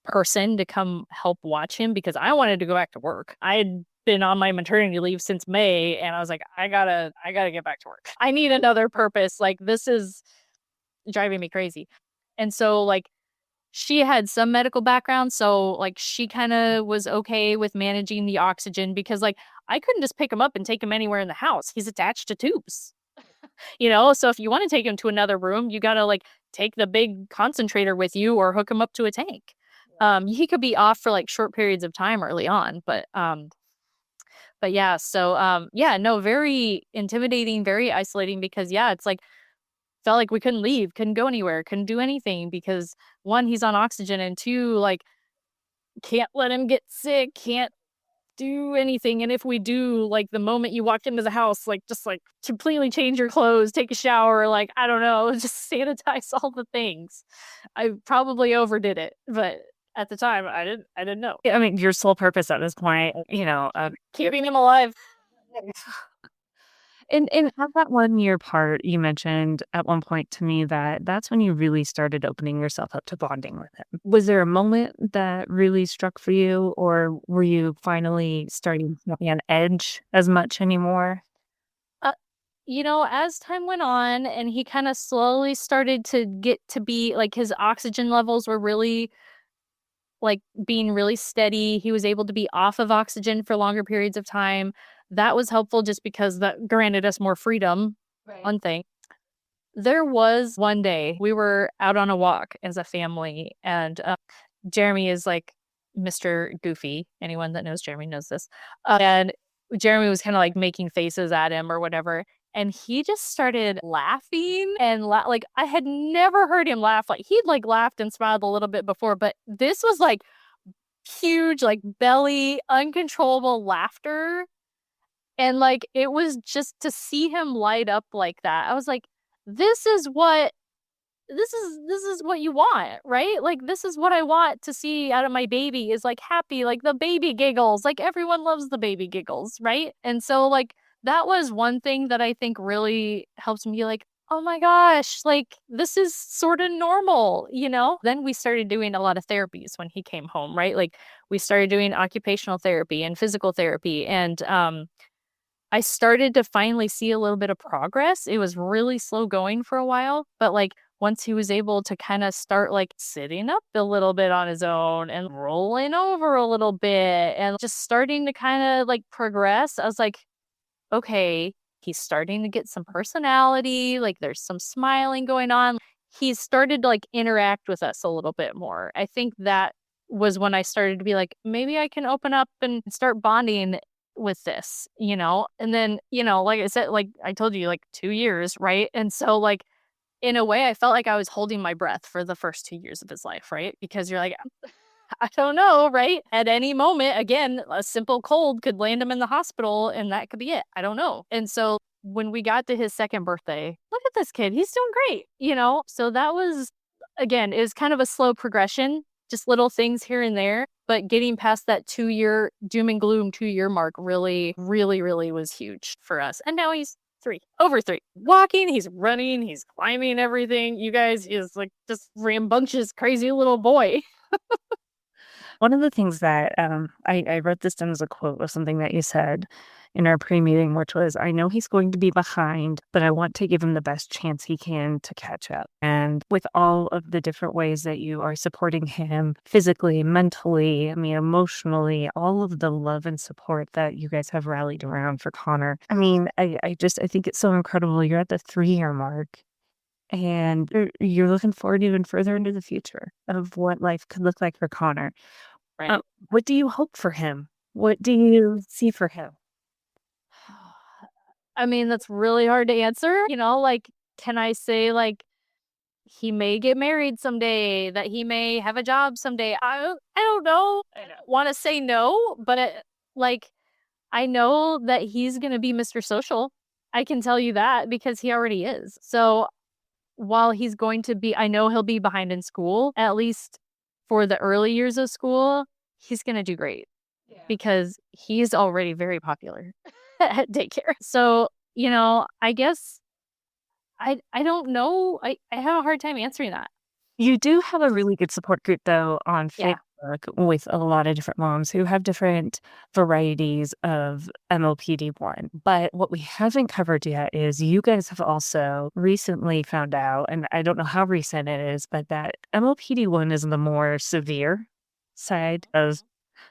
person to come help watch him because I wanted to go back to work. I had been on my maternity leave since May and I was like, I gotta get back to work. I need another purpose. Like this is driving me crazy. And so like she had some medical background, so like she kind of was okay with managing the oxygen because like I couldn't just pick him up and take him anywhere in the house. He's attached to tubes. So if you want to take him to another room, you got to like take the big concentrator with you or hook him up to a tank. He could be off for like short periods of time early on, but yeah, so yeah, no, very intimidating, very isolating because yeah, it's like felt like we couldn't leave, couldn't go anywhere, couldn't do anything because one, he's on oxygen, and two, like can't let him get sick, can't do anything. And if we do, like the moment you walk into the house, like just like completely change your clothes, take a shower, like I don't know, just sanitize all the things. I probably overdid it, but at the time I didn't know. Yeah, I mean, your sole purpose at this point, Keeping him alive. and at that 1 year part, you mentioned at one point to me that that's when you really started opening yourself up to bonding with him. Was there a moment that really struck for you, or were you finally starting to not be on edge as much anymore? Uh, as time went on and he kind of slowly started to get to be like his oxygen levels were really like being really steady. He was able to be off of oxygen for longer periods of time. That was helpful just because that granted us more freedom. Right. One thing. There was one day we were out on a walk as a family, and Jeremy is like Mr. Goofy. Anyone that knows Jeremy knows this. And Jeremy was kind of like making faces at him or whatever. And he just started laughing and like I had never heard him laugh. Like he'd like laughed and smiled a little bit before, but this was like huge, like belly, uncontrollable laughter. And like it was just to see him light up like that. I was like, this is what this is what you want, right? Like this is what I want to see out of my baby is like happy, like the baby giggles. Like everyone loves the baby giggles, right? And so like that was one thing that I think really helps me like, oh my gosh, like this is sort of normal. Then we started doing a lot of therapies when he came home, right? Like we started doing occupational therapy and physical therapy and I started to finally see a little bit of progress. It was really slow going for a while, but like once he was able to kind of start like sitting up a little bit on his own and rolling over a little bit and just starting to kind of like progress, I was like, okay, he's starting to get some personality. Like there's some smiling going on. He's started to like interact with us a little bit more. I think that was when I started to be like, maybe I can open up and start bonding with this. And then, like I said, like I told you, like 2 years, right? And so like in a way, I felt like I was holding my breath for the first 2 years of his life, right? Because you're like, I don't know, right? At any moment, again, a simple cold could land him in the hospital and that could be it. I don't know. And so when we got to his second birthday, look at this kid. He's doing great, you know? So that was, again, it was kind of a slow progression, just little things here and there. But getting past that 2 year doom and gloom 2 year mark really, really, really was huge for us. And now he's over 3. Walking, he's running, he's climbing everything. You guys, is like just rambunctious, crazy little boy. One of the things that I wrote this down as a quote of something that you said in our pre-meeting, which was, I know he's going to be behind, but I want to give him the best chance he can to catch up. And with all of the different ways that you are supporting him physically, mentally, I mean, emotionally, all of the love and support that you guys have rallied around for Connor. I mean, I think it's so incredible. You're at the 3 year mark. And you're looking forward even further into the future of what life could look like for Connor. Right. What do you hope for him? What do you see for him? I mean, that's really hard to answer. You know, like, can I say, like, he may get married someday, that he may have a job someday? I don't know. I don't want to say no, but like, I know that he's going to be Mr. Social. I can tell you that because he already is. So while he's going to be, I know he'll be behind in school, at least for the early years of school, he's going to do great because he's already very popular at daycare. So, you know, I guess I don't know. I have a hard time answering that. You do have a really good support group, though, on Yeah. Facebook with a lot of different moms who have different varieties of MOPD1. But what we haven't covered yet is you guys have also recently found out, and I don't know how recent it is, but that MOPD1 is the more severe side of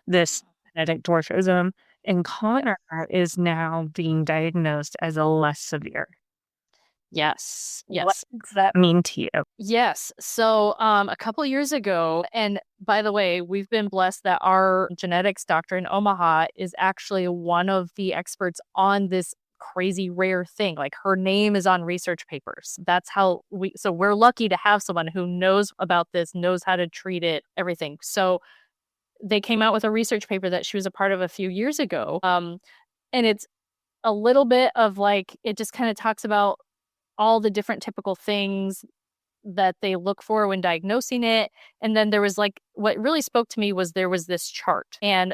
this genetic dwarfism, and Connor is now being diagnosed as a less severe. Yes. What Yes. does that mean to you? Yes. So, a couple years ago, and by the way, we've been blessed that our genetics doctor in Omaha is actually one of the experts on this crazy rare thing. Like her name is on research papers. That's how so we're lucky to have someone who knows about this, knows how to treat it, everything. So they came out with a research paper that she was a part of a few years ago. And it's a little bit of like, it just kind of talks about all the different typical things that they look for when diagnosing it. And then there was like, what really spoke to me was there was this chart. And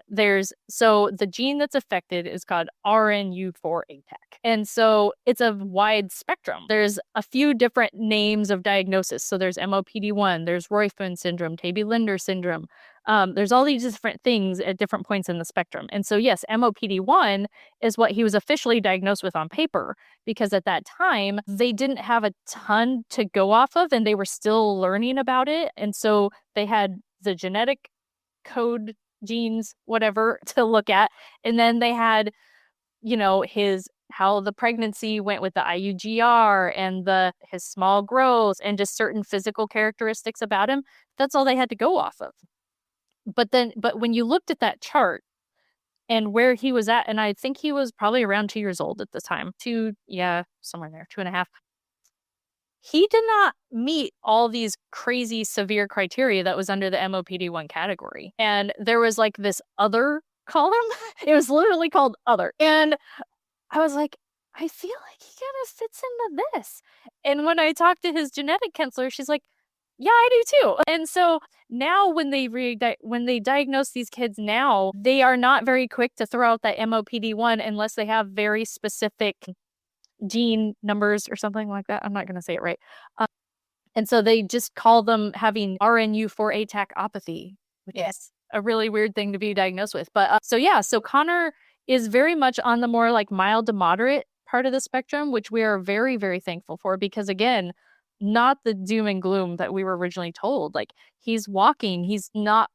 so the gene that's affected is called RNU4-ATAC. And so it's a wide spectrum. There's a few different names of diagnosis. So there's MOPD1, there's Roifman syndrome, Tabby-Linder syndrome. There's all these different things at different points in the spectrum. And so, yes, MOPD1 is what he was officially diagnosed with on paper, because at that time, they didn't have a ton to go off of and they were still learning about it. And so they had the genetic code, genes, whatever, to look at. And then they had, you know, how the pregnancy went with the IUGR and his small growth and just certain physical characteristics about him. That's all they had to go off of. But when you looked at that chart and where he was at, and I think he was probably around 2 years old at the time, somewhere in there, 2.5. He did not meet all these crazy severe criteria that was under the MOPD1 category. And there was like this other column. It was literally called other. And I was like, I feel like he kind of fits into this. And when I talked to his genetic counselor, she's like, yeah, I do too. And so now when they diagnose these kids now, they are not very quick to throw out that MOPD1 unless they have very specific gene numbers or something like that. I'm not going to say it right. And so they just call them having RNU4-ATACopathy, which is a really weird thing to be diagnosed with. But so Connor is very much on the more like mild to moderate part of the spectrum, which we are very, very thankful for, because again, not the doom and gloom that we were originally told. Like he's walking, he's not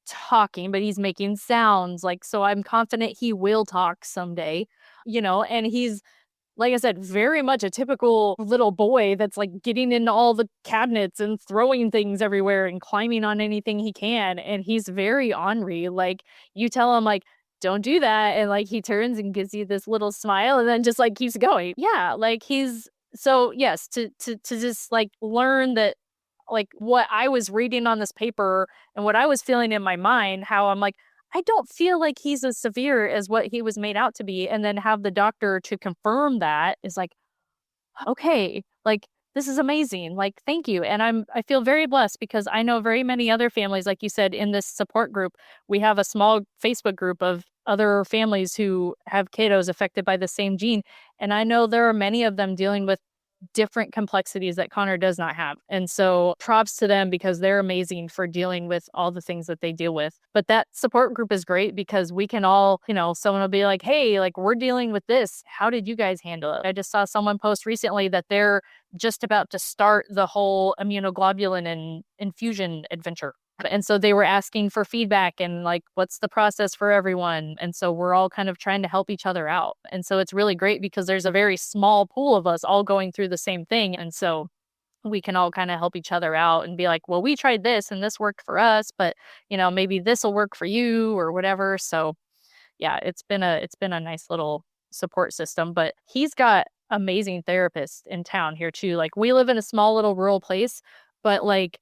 talking, but he's making sounds. Like, so I'm confident he will talk someday, you know, and he's, like I said, very much a typical little boy that's like getting into all the cabinets and throwing things everywhere and climbing on anything he can. And he's very ornery. Like you tell him like, don't do that. And like he turns and gives you this little smile and then just like keeps going. Yeah. Like So yes, to just like learn that like what I was reading on this paper and what I was feeling in my mind, how I'm like, I don't feel like he's as severe as what he was made out to be. And then have the doctor to confirm that is like, okay, like this is amazing. Like, thank you. And I feel very blessed because I know very many other families, like you said, in this support group. We have a small Facebook group of other families who have kiddos affected by the same gene. And I know there are many of them dealing with different complexities that Connor does not have. And so props to them because they're amazing for dealing with all the things that they deal with. But that support group is great because we can all, someone will be like, hey, like we're dealing with this. How did you guys handle it? I just saw someone post recently that they're just about to start the whole immunoglobulin and infusion adventure. And so they were asking for feedback and like, what's the process for everyone? And so we're all kind of trying to help each other out. And so it's really great because there's a very small pool of us all going through the same thing. And so we can all kind of help each other out and be like, well, we tried this and this worked for us, but maybe this will work for you or whatever. So yeah, it's been a nice little support system, but he's got amazing therapists in town here too. Like we live in a small little rural place, but like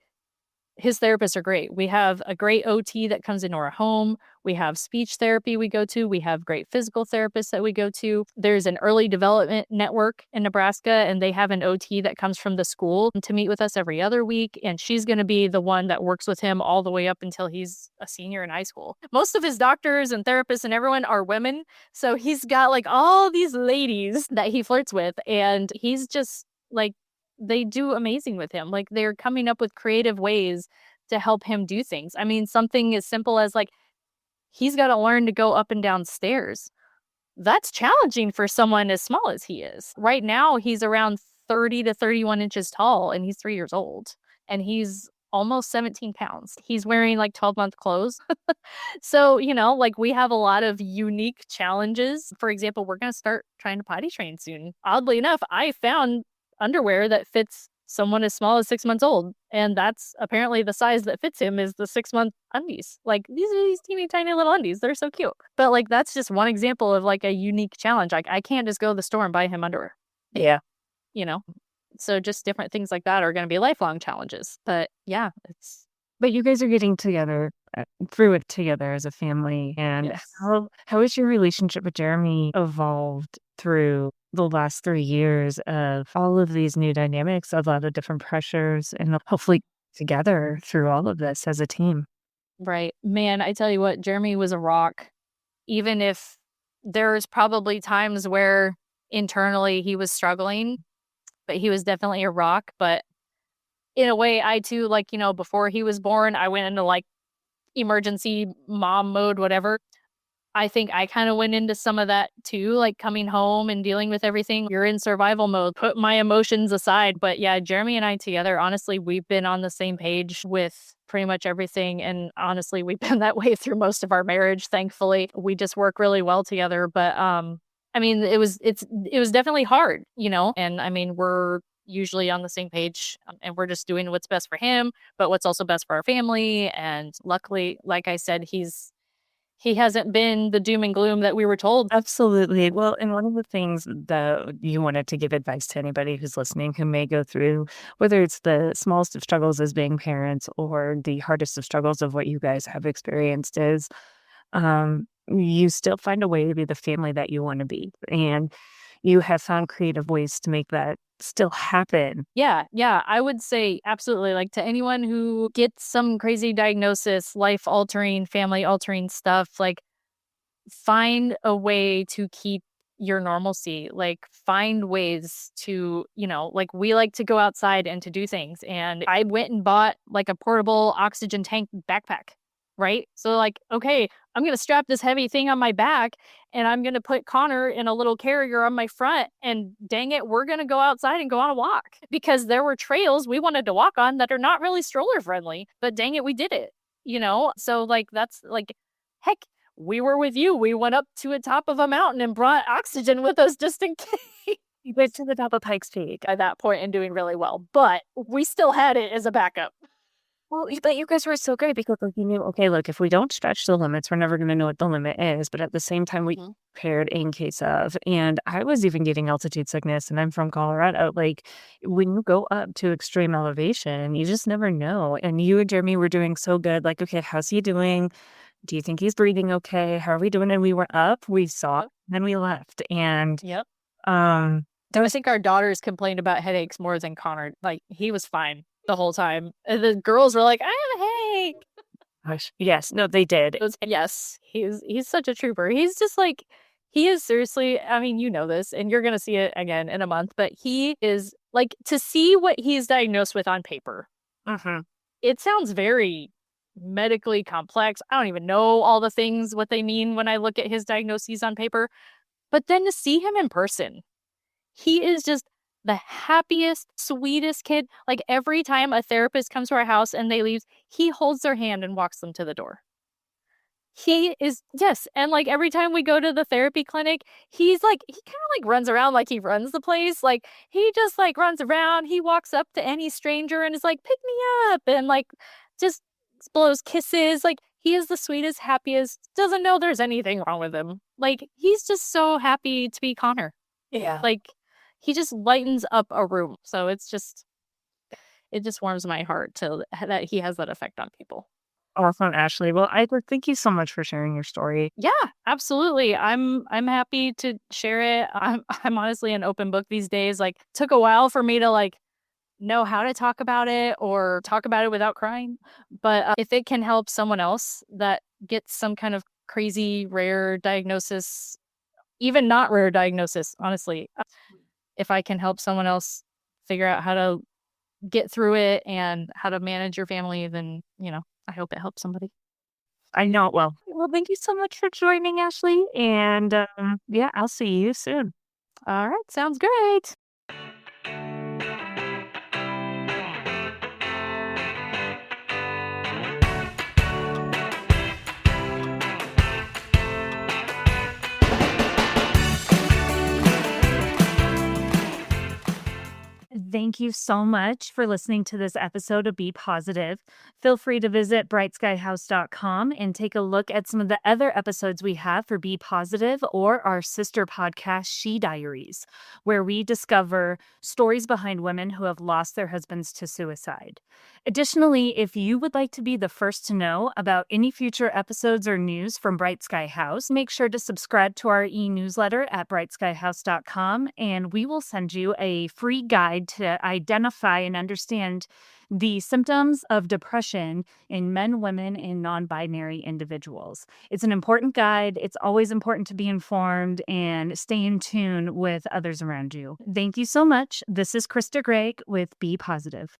his therapists are great. We have a great OT that comes into our home. We have speech therapy we go to. We have great physical therapists that we go to. There's an early development network in Nebraska, and they have an OT that comes from the school to meet with us every other week. And she's going to be the one that works with him all the way up until he's a senior in high school. Most of his doctors and therapists and everyone are women. So he's got like all these ladies that he flirts with, and he's just like, they do amazing with him. Like they're coming up with creative ways to help him do things. I mean, something as simple as like he's got to learn to go up and down stairs. That's challenging for someone as small as he is. Right now, he's around 30 to 31 inches tall and he's 3 years old and he's almost 17 pounds. He's wearing like 12-month clothes. So, like we have a lot of unique challenges. For example, we're going to start trying to potty train soon. Oddly enough, I found underwear that fits someone as small as 6 months old. And that's apparently the size that fits him is the 6-month undies. Like these are these teeny tiny little undies. They're so cute. But like that's just one example of like a unique challenge. Like I can't just go to the store and buy him underwear. Yeah. You know? So just different things like that are going to be lifelong challenges. But yeah, But you guys are getting together through it together as a family. And yes. how has your relationship with Jeremy evolved through the last 3 years of all of these new dynamics, a lot of different pressures, and hopefully together through all of this as a team? Right. Man, I tell you what, Jeremy was a rock. Even if there's probably times where internally he was struggling, but he was definitely a rock. But in a way, I too, like, before he was born, I went into like emergency mom mode, whatever. I think I kind of went into some of that too, like coming home and dealing with everything. You're in survival mode, put my emotions aside. But yeah, Jeremy and I together, honestly, we've been on the same page with pretty much everything. And honestly, we've been that way through most of our marriage. Thankfully, we just work really well together. But I mean, it was definitely hard, and I mean, we're usually on the same page and we're just doing what's best for him, but what's also best for our family. And luckily, like I said, he hasn't been the doom and gloom that we were told. Absolutely. Well, and one of the things that you wanted to give advice to anybody who's listening who may go through, whether it's the smallest of struggles as being parents or the hardest of struggles of what you guys have experienced, is you still find a way to be the family that you want to be. And you have found creative ways to make that still happen. Yeah, I would say absolutely. Like to anyone who gets some crazy diagnosis, life altering, family altering stuff, like find a way to keep your normalcy. Like find ways to, like we like to go outside and to do things. And I went and bought like a portable oxygen tank backpack. Right. So like, okay, I'm going to strap this heavy thing on my back and I'm going to put Connor in a little carrier on my front. And dang it, we're going to go outside and go on a walk because there were trails we wanted to walk on that are not really stroller friendly, but dang it, we did it, So like, that's like, heck, we were with you. We went up to the top of a mountain and brought oxygen with us just in case. You went to the top of Pikes Peak. At that point and doing really well, but we still had it as a backup. Well, but you guys were so great because, like, you knew, okay, look, if we don't stretch the limits, we're never gonna know what the limit is, but at the same time, we Mhm. prepared in case of. And I was even getting altitude sickness, and I'm from Colorado. Like, when you go up to extreme elevation, you just never know. And you and Jeremy were doing so good. Like, okay, how's he doing? Do you think he's breathing okay? How are we doing? And we were up, we saw, Yep. then we left. And Yep. there I was think our daughters complained about headaches more than Connor. Like, he was fine the whole time. And the girls were like, "I have a headache." gosh, yes, no, they did. Yes, he's such a trooper. He's just like he is seriously, I mean, you know this, and you're gonna see it again in a month, but he is like to see what he's diagnosed with on paper. Mhm. It sounds very medically complex. I don't even know all the things what they mean when I look at his diagnoses on paper, but then to see him in person, he is just the happiest, sweetest kid. Like every time a therapist comes to our house and they leave, he holds their hand and walks them to the door. He is yes, and, like, every time we go to the therapy clinic, he's like he kinda, like, runs around like he runs the place, like, he just, like, runs around, he walks up to any stranger and is like, "Pick me up," and, like, just blows kisses, like, he is the sweetest, happiest, doesn't know there's anything wrong with him. Like, he's just so happy to be Connor. Yeah. Like, he just lightens up a room, so it just warms my heart to that he has that effect on people. Awesome, Ashley. Well, thank you so much for sharing your story. Yeah, absolutely. I'm happy to share it. I'm honestly an open book these days. Like took a while for me to like know how to talk about it or talk about it without crying. But if it can help someone else that gets some kind of crazy rare diagnosis, even not rare diagnosis, honestly, if I can help someone else figure out how to get through it and how to manage your family, then, I hope it helps somebody. I know it will. Well, thank you so much for joining, Ashley, and, yeah, I'll see you soon. All right, sounds great. Thank you so much for listening to this episode of Be Positive. Feel free to visit brightskyhouse.com and take a look at some of the other episodes we have for Be Positive or our sister podcast, She Diaries, where we discover stories behind women who have lost their husbands to suicide. Additionally, if you would like to be the first to know about any future episodes or news from Bright Sky House, make sure to subscribe to our e-newsletter at brightskyhouse.com, and we will send you a free guide to identify and understand the symptoms of depression in men, women, and non-binary individuals. It's an important guide. It's always important to be informed and stay in tune with others around you. Thank you so much. This is Krista Gregg with Be Positive.